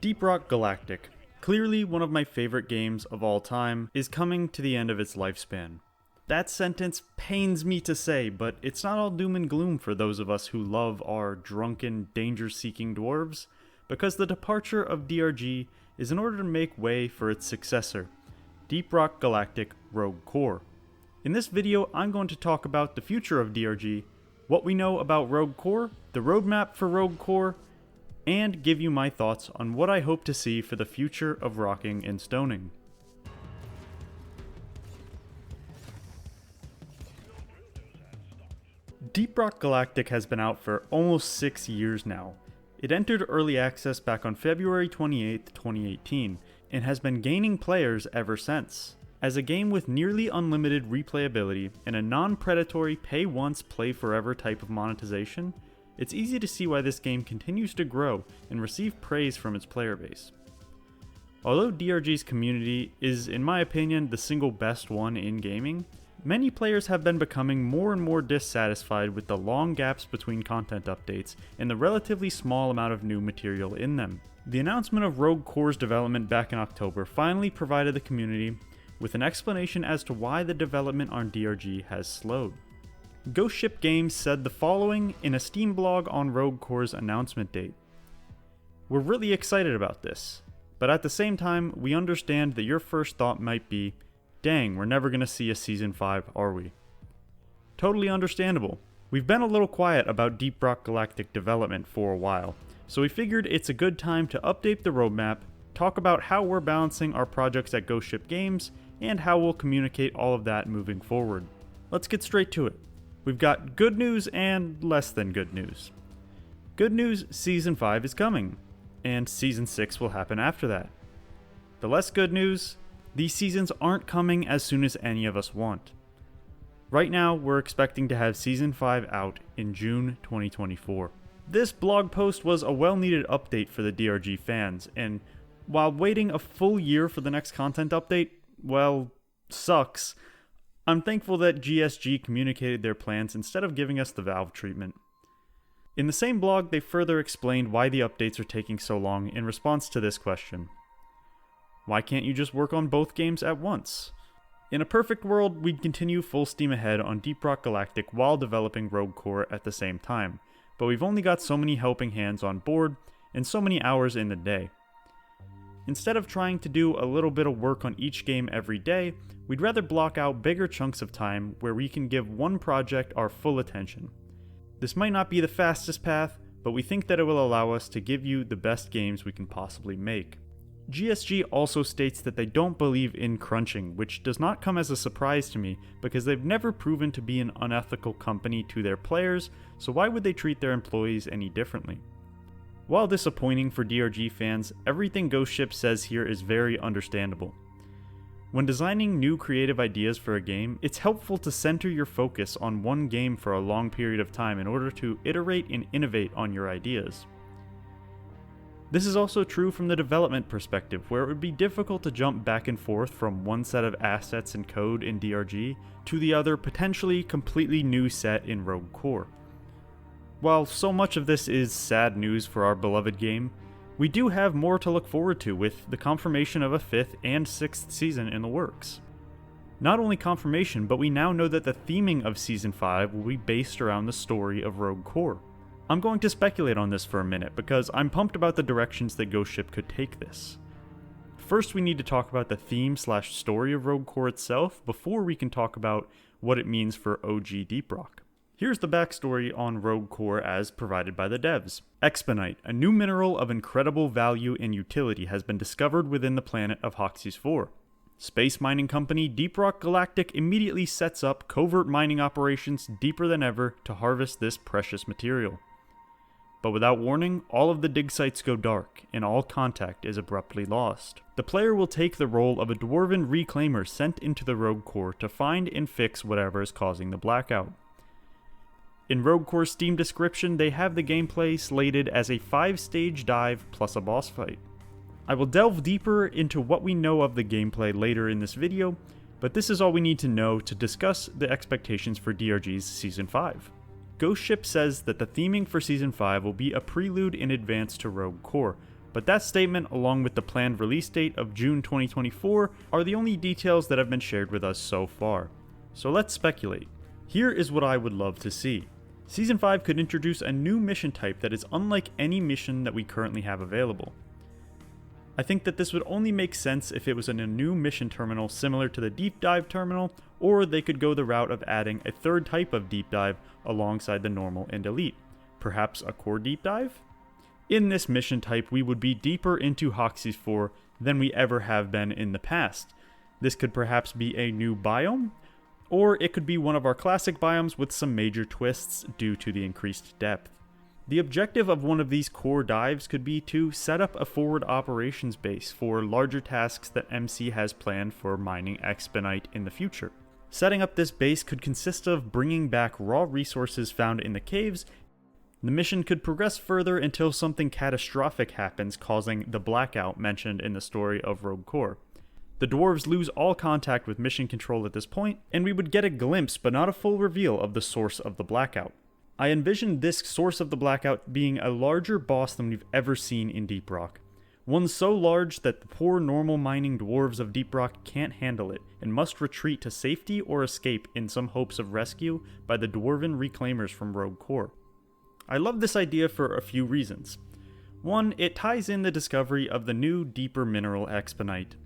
Deep Rock Galactic, clearly one of my favorite games of all time, is coming to the end of its lifespan. That sentence pains me to say, but it's not all doom and gloom for those of us who love our drunken, danger-seeking dwarves, because the departure of DRG is in order to make way for its successor, Deep Rock Galactic Rogue Core. In this video, I'm going to talk about the future of DRG, what we know about Rogue Core, the roadmap for Rogue Core, and give you my thoughts on what I hope to see for the future of rocking and stoning. Deep Rock Galactic has been out for almost 6 years now. It entered early access back on February 28, 2018, and has been gaining players ever since. As a game with nearly unlimited replayability and a non-predatory pay-once, play-forever type of monetization, it's easy to see why this game continues to grow and receive praise from its player base. Although DRG's community is, in my opinion, the single best one in gaming, many players have been becoming more and more dissatisfied with the long gaps between content updates and the relatively small amount of new material in them. The announcement of Rogue Core's development back in October finally provided the community with an explanation as to why the development on DRG has slowed. Ghost Ship Games said the following in a Steam blog on Rogue Core's announcement date. "We're really excited about this, but at the same time, we understand that your first thought might be, dang, we're never gonna see a Season 5, are we? Totally understandable. We've been a little quiet about Deep Rock Galactic development for a while, so we figured it's a good time to update the roadmap, talk about how we're balancing our projects at Ghost Ship Games, and how we'll communicate all of that moving forward. Let's get straight to it. We've got good news and less than good news. Good news, Season 5 is coming, and Season 6 will happen after that. The less good news, these seasons aren't coming as soon as any of us want. Right now, we're expecting to have Season 5 out in June 2024. This blog post was a well-needed update for the DRG fans, and while waiting a full year for the next content update, well, sucks, I'm thankful that GSG communicated their plans instead of giving us the Valve treatment. In the same blog, they further explained why the updates are taking so long in response to this question. Why can't you just work on both games at once? In a perfect world, we'd continue full steam ahead on Deep Rock Galactic while developing Rogue Core at the same time, but we've only got so many helping hands on board and so many hours in the day. Instead of trying to do a little bit of work on each game every day, we'd rather block out bigger chunks of time where we can give one project our full attention. This might not be the fastest path, but we think that it will allow us to give you the best games we can possibly make. GSG also states that they don't believe in crunching, which does not come as a surprise to me because they've never proven to be an unethical company to their players, so why would they treat their employees any differently? While disappointing for DRG fans, everything Ghost Ship says here is very understandable. When designing new creative ideas for a game, it's helpful to center your focus on one game for a long period of time in order to iterate and innovate on your ideas. This is also true from the development perspective, where it would be difficult to jump back and forth from one set of assets and code in DRG to the other potentially completely new set in Rogue Core. While so much of this is sad news for our beloved game, we do have more to look forward to with the confirmation of a 5th and 6th season in the works. Not only confirmation, but we now know that the theming of Season 5 will be based around the story of Rogue Core. I'm going to speculate on this for a minute because I'm pumped about the directions that Ghost Ship could take this. First, we need to talk about the theme/story of Rogue Core itself before we can talk about what it means for OG Deep Rock. Here's the backstory on Rogue Core as provided by the devs. Exponite, a new mineral of incredible value and utility, has been discovered within the planet of Hoxie's 4. Space mining company Deep Rock Galactic immediately sets up covert mining operations deeper than ever to harvest this precious material. But without warning, all of the dig sites go dark, and all contact is abruptly lost. The player will take the role of a dwarven reclaimer sent into the Rogue Core to find and fix whatever is causing the blackout. In Rogue Core's Steam description, they have the gameplay slated as a 5-stage dive plus a boss fight. I will delve deeper into what we know of the gameplay later in this video, but this is all we need to know to discuss the expectations for DRG's Season 5. Ghost Ship says that the theming for Season 5 will be a prelude in advance to Rogue Core, but that statement, along with the planned release date of June 2024, are the only details that have been shared with us so far. So let's speculate. Here is what I would love to see. Season 5 could introduce a new mission type that is unlike any mission that we currently have available. I think that this would only make sense if it was in a new mission terminal similar to the Deep Dive terminal, or they could go the route of adding a third type of Deep Dive alongside the normal and elite. Perhaps a core Deep Dive? In this mission type, we would be deeper into Hoxie's 4 than we ever have been in the past. This could perhaps be a new biome, or it could be one of our classic biomes with some major twists due to the increased depth. The objective of one of these core dives could be to set up a forward operations base for larger tasks that MC has planned for mining Exponite in the future. Setting up this base could consist of bringing back raw resources found in the caves. The mission could progress further until something catastrophic happens, causing the blackout mentioned in the story of Rogue Core. The dwarves lose all contact with mission control at this point, and we would get a glimpse but not a full reveal of the source of the blackout. I envision this source of the blackout being a larger boss than we've ever seen in Deep Rock. One so large that the poor normal mining dwarves of Deep Rock can't handle it and must retreat to safety or escape in some hopes of rescue by the dwarven reclaimers from Rogue Core. I love this idea for a few reasons. One, it ties in the discovery of the new deeper mineral Exponite.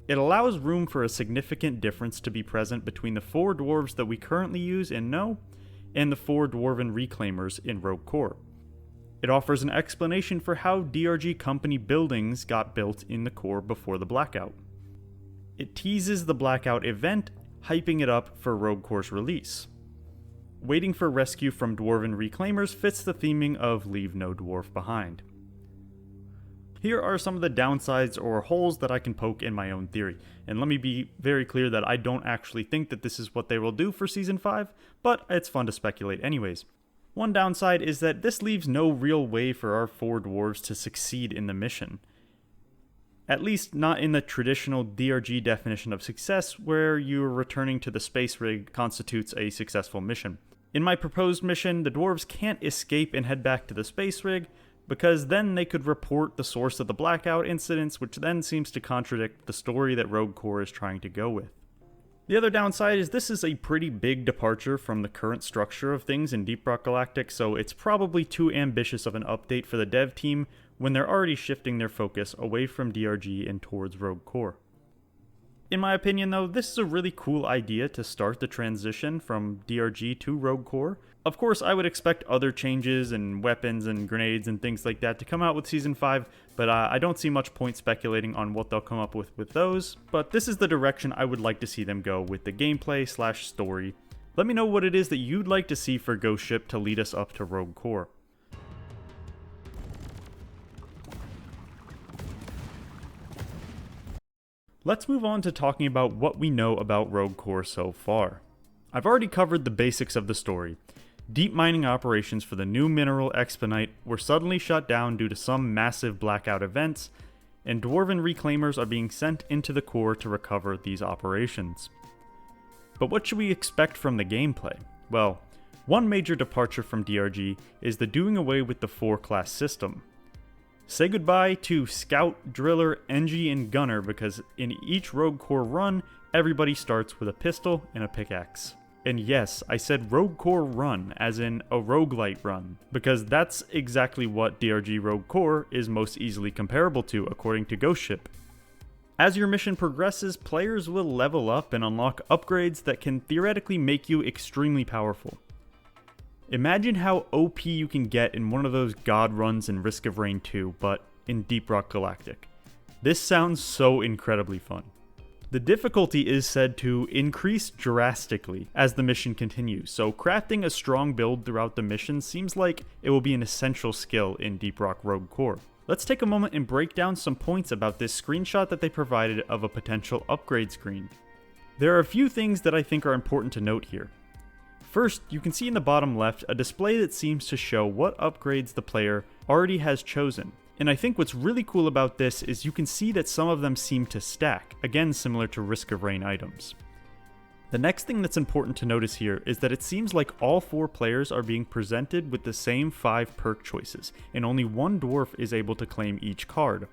It allows room for a significant difference to be present between the 4 dwarves that we currently use and know, and the 4 dwarven reclaimers in Rogue Core. It offers an explanation for how DRG company buildings got built in the core before the blackout. It teases the blackout event, hyping it up for Rogue Core's release. Waiting for rescue from dwarven reclaimers fits the theming of Leave No Dwarf Behind. Here are some of the downsides or holes that I can poke in my own theory, and let me be very clear that I don't actually think that this is what they will do for Season 5, but it's fun to speculate anyways. One downside is that this leaves no real way for our 4 dwarves to succeed in the mission. At least not in the traditional DRG definition of success, where you returning to the space rig constitutes a successful mission. In my proposed mission, the dwarves can't escape and head back to the space rig, because then they could report the source of the blackout incidents, which then seems to contradict the story that Rogue Core is trying to go with. The other downside is this is a pretty big departure from the current structure of things in Deep Rock Galactic, so it's probably too ambitious of an update for the dev team when they're already shifting their focus away from DRG and towards Rogue Core. In my opinion though, this is a really cool idea to start the transition from DRG to Rogue Core. Of course, I would expect other changes and weapons and grenades and things like that to come out with Season 5, but I don't see much point speculating on what they'll come up with those. But this is the direction I would like to see them go with the gameplay/story. Let me know what it is that you'd like to see for Ghost Ship to lead us up to Rogue Core. Let's move on to talking about what we know about Rogue Core so far. I've already covered the basics of the story. Deep mining operations for the new mineral Exponite were suddenly shut down due to some massive blackout events, and dwarven reclaimers are being sent into the core to recover these operations. But what should we expect from the gameplay? Well, one major departure from DRG is the doing away with the 4-class system. Say goodbye to Scout, Driller, Engie, and Gunner, because in each Rogue Core run, everybody starts with a pistol and a pickaxe. And yes, I said Rogue Core run, as in a roguelite run, because that's exactly what DRG Rogue Core is most easily comparable to, according to Ghost Ship. As your mission progresses, players will level up and unlock upgrades that can theoretically make you extremely powerful. Imagine how OP you can get in one of those god runs in Risk of Rain 2, but in Deep Rock Galactic. This sounds so incredibly fun. The difficulty is said to increase drastically as the mission continues, so crafting a strong build throughout the mission seems like it will be an essential skill in Deep Rock Rogue Core. Let's take a moment and break down some points about this screenshot that they provided of a potential upgrade screen. There are a few things that I think are important to note here. First, you can see in the bottom left a display that seems to show what upgrades the player already has chosen. And I think what's really cool about this is you can see that some of them seem to stack, again similar to Risk of Rain items. The next thing that's important to notice here is that it seems like all 4 players are being presented with the same 5 perk choices, and only one dwarf is able to claim each card.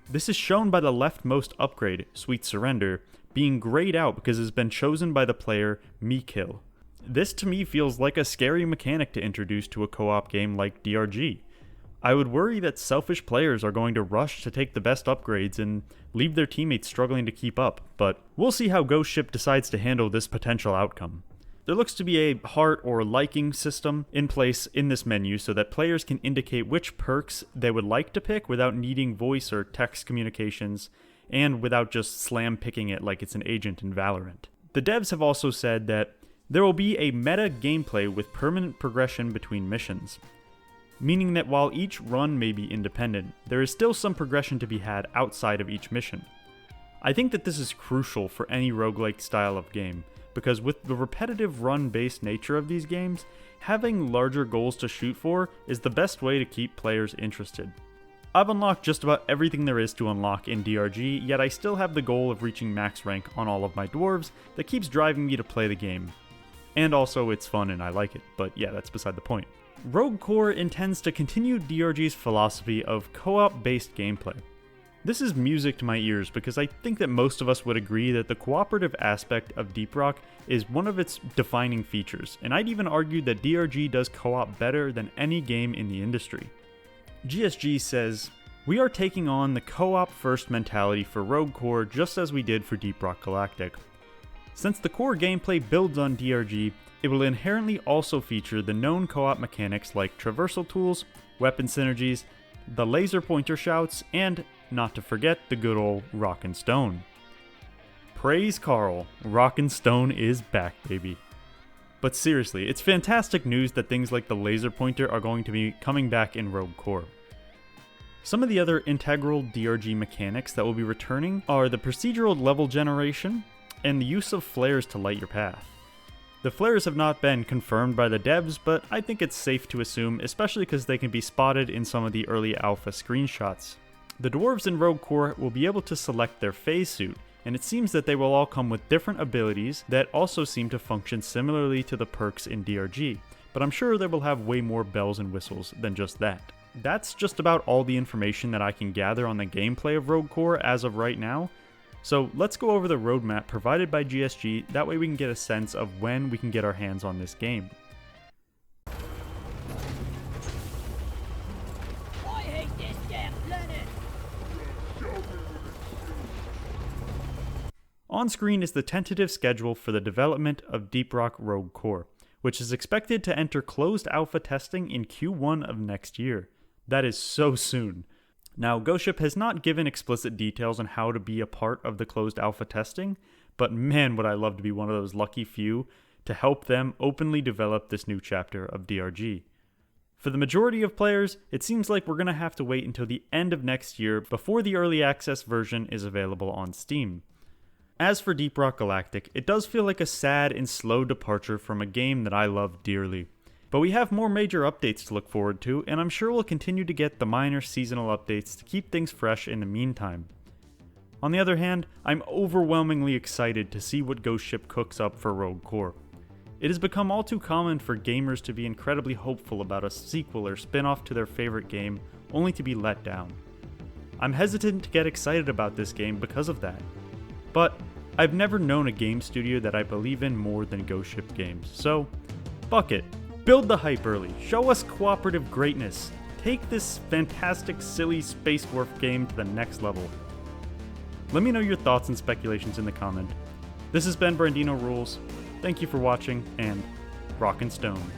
This is shown by the leftmost upgrade, Sweet Surrender, being grayed out because it has been chosen by the player Mekill. This to me feels like a scary mechanic to introduce to a co-op game like DRG. I would worry that selfish players are going to rush to take the best upgrades and leave their teammates struggling to keep up, but we'll see how Ghost Ship decides to handle this potential outcome. There looks to be a heart or liking system in place in this menu so that players can indicate which perks they would like to pick without needing voice or text communications, and without just slam picking it like it's an agent in Valorant. The devs have also said that there will be a meta gameplay with permanent progression between missions, meaning that while each run may be independent, there is still some progression to be had outside of each mission. I think that this is crucial for any roguelike style of game, because with the repetitive run-based nature of these games, having larger goals to shoot for is the best way to keep players interested. I've unlocked just about everything there is to unlock in DRG, yet I still have the goal of reaching max rank on all of my dwarves that keeps driving me to play the game. And also it's fun and I like it, but yeah, that's beside the point. Rogue Core intends to continue DRG's philosophy of co-op based gameplay. This is music to my ears because I think that most of us would agree that the cooperative aspect of Deep Rock is one of its defining features, and I'd even argue that DRG does co-op better than any game in the industry. GSG says, "We are taking on the co-op first mentality for Rogue Core just as we did for Deep Rock Galactic. Since the core gameplay builds on DRG, it will inherently also feature the known co-op mechanics like traversal tools, weapon synergies, the laser pointer shouts, and, not to forget, the good old Rock and Stone." Praise Carl, Rock and Stone is back, baby. But seriously, it's fantastic news that things like the laser pointer are going to be coming back in Rogue Core. Some of the other integral DRG mechanics that will be returning are the procedural level generation and the use of flares to light your path. The flares have not been confirmed by the devs, but I think it's safe to assume, especially because they can be spotted in some of the early alpha screenshots. The dwarves in Rogue Core will be able to select their phase suit, and it seems that they will all come with different abilities that also seem to function similarly to the perks in DRG, but I'm sure they will have way more bells and whistles than just that. That's just about all the information that I can gather on the gameplay of Rogue Core as of right now, so let's go over the roadmap provided by GSG, that way we can get a sense of when we can get our hands on this game. I hate this damn planet! On screen is the tentative schedule for the development of Deep Rock Rogue Core, which is expected to enter closed alpha testing in Q1 of next year. That is so soon. Now, Ghost Ship has not given explicit details on how to be a part of the closed alpha testing, but man would I love to be one of those lucky few to help them openly develop this new chapter of DRG. For the majority of players, it seems like we're going to have to wait until the end of next year before the early access version is available on Steam. As for Deep Rock Galactic, it does feel like a sad and slow departure from a game that I love dearly. But we have more major updates to look forward to, and I'm sure we'll continue to get the minor seasonal updates to keep things fresh in the meantime. On the other hand, I'm overwhelmingly excited to see what Ghost Ship cooks up for Rogue Core. It has become all too common for gamers to be incredibly hopeful about a sequel or spin-off to their favorite game, only to be let down. I'm hesitant to get excited about this game because of that. But I've never known a game studio that I believe in more than Ghost Ship Games, so fuck it. Build the hype early, show us cooperative greatness, take this fantastic silly Space Dwarf game to the next level. Let me know your thoughts and speculations in the comment. This has been Brandino Rules, thank you for watching, and Rock and Stone.